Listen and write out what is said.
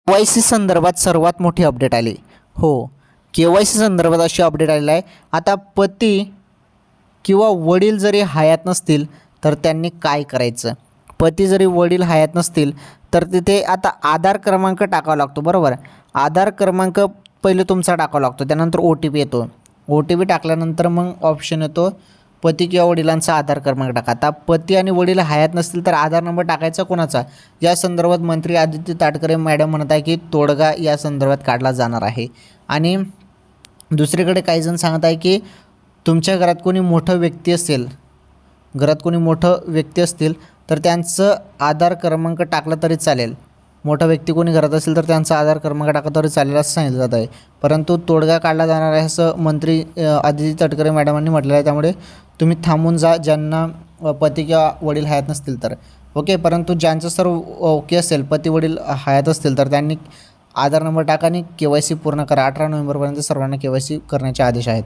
KYC संदर्भात सर्वात मोठी अपडेट आली. हो, के.वाय.सी संदर्भात अशी अपडेट आलेली आहे. आता पती किंवा वडील जरी हयात नसतील तर त्यांनी काय करायचं? पती जरी वडील हयात नसतील तर तिथे आता आधार क्रमांक टाकावा लागतो, बरोबर. आधार क्रमांक पहिले तुमचा टाकावा लागतो, त्यानंतर OTP येतो. OTP टाकल्यानंतर मग ऑप्शन येतो पती किंवा वडिलांचा आधार क्रमांक टाका. आता पती आणि वडील हयात नसतील तर आधार नंबर टाकायचा कोणाचा? या संदर्भात मंत्री आदित्य ताटकरे मॅडम म्हणत आहे की तोडगा या संदर्भात काढला जाणार आहे. आणि दुसरीकडे काही जण सांगत आहे की तुमच्या घरात कोणी मोठं व्यक्ती असेल, तर त्यांचं आधार क्रमांक टाकला तरी चालेल. मोठा व्यक्ती कोणी घरात असेल तर त्यांचा आधार क्रमांक टाकला तरी चालेल असं सांगितलं जात आहे. परंतु तोडगा काढला जाणार आहे असं मंत्री आदित्य तटकरे मॅडमांनी म्हटलेलं आहे. त्यामुळे तुम्ही थांबून जा ज्यांना पती किंवा वडील हयात नसतील तर. ओके, परंतु ज्यांचं सर्व ओके असेल, पती वडील हयात असतील तर त्यांनी आधार नंबर टाका आणि KYC पूर्ण करा. 18 नोव्हेंबरपर्यंत सर्वांना KYC करण्याचे आदेश आहेत.